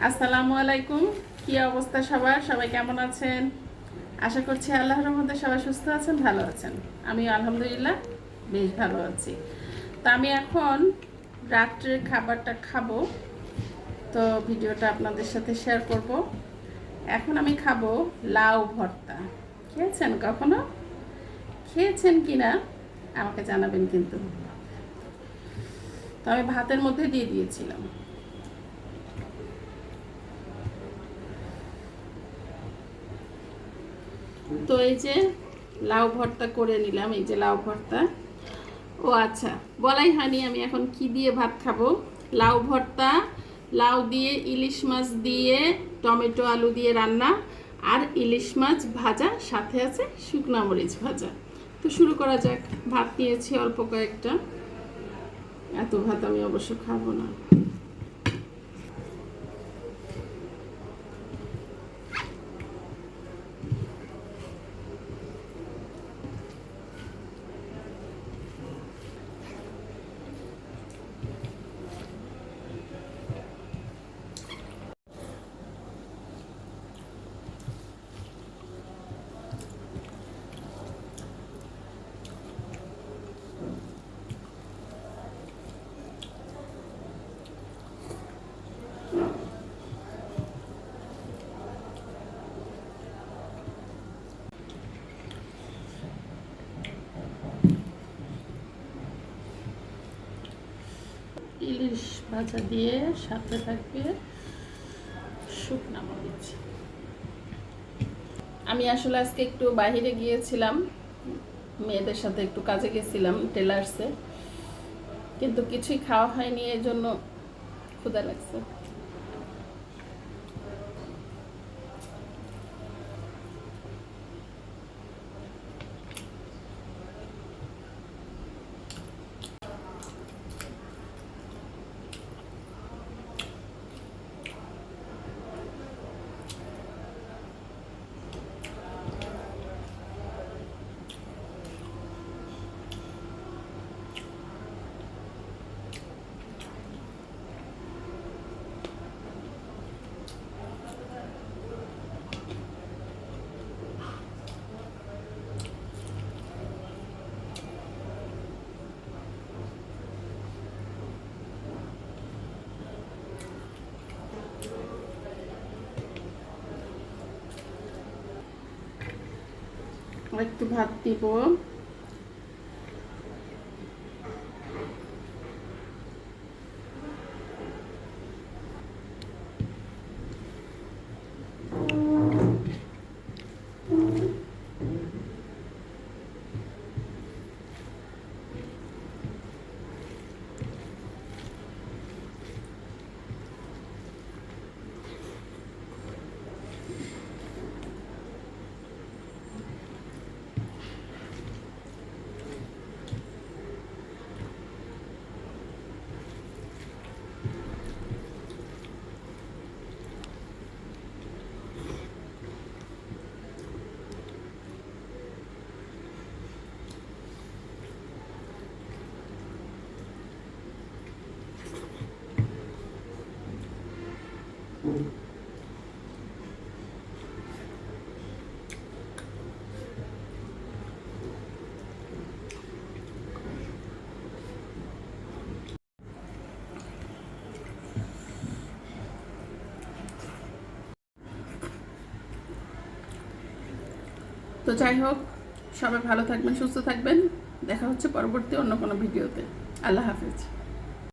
আসসালামু আলাইকুম। কি অবস্থা সবার? সবাই কেমন আছেন? আশা করছি আল্লাহর রহমতে সবাই সুস্থ আছেন, ভালো আছেন। আমি আলহামদুলিল্লাহ বেশ ভালো আছি। তো আমি এখন রাত্রের খাবারটা খাবো, তো ভিডিওটা আপনাদের সাথে শেয়ার করব। এখন আমি খাবো লাউ ভর্তা। খেয়েছেন কখনো? খেয়েছেন কিনা আমাকে জানাবেন কিন্তু। তো আমি ভাতের মধ্যে দিয়ে দিয়েছিলাম। তো এই যে লাউ ভর্তা করে নিলাম, এই যে লাউ ভর্তা। ও আচ্ছা, বলাই হয়নি আমি এখন কি দিয়ে ভাত খাবো। লাউ ভর্তা, লাউ দিয়ে ইলিশ মাছ দিয়ে টমেটো আলু দিয়ে রান্না, আর ইলিশ মাছ ভাজা, সাথে আছে শুকনা মরিচ ভাজা। তো শুরু করা যাক। ভাত নিয়েছি অল্প কয়েকটা, এত ভাত আমি অবশ্য খাবো না। ইলিশ ভাজা দিয়ে সাথে থাকবে শুকনা মরিচ। আমি আসলে আজকে একটু বাইরে গিয়েছিলাম, মেয়েদের সাথে একটু কাজে গেছিলাম টেলার্সে, কিন্তু কিছুই খাওয়া হয়নি, এই জন্য ক্ষুধা লাগছে। একটু ভাত দিব। তো যাই হোক, সবাই ভালো থাকবেন, সুস্থ থাকবেন। দেখা হচ্ছে পরবর্তী অন্য কোনো ভিডিওতে। আল্লাহ হাফেজ।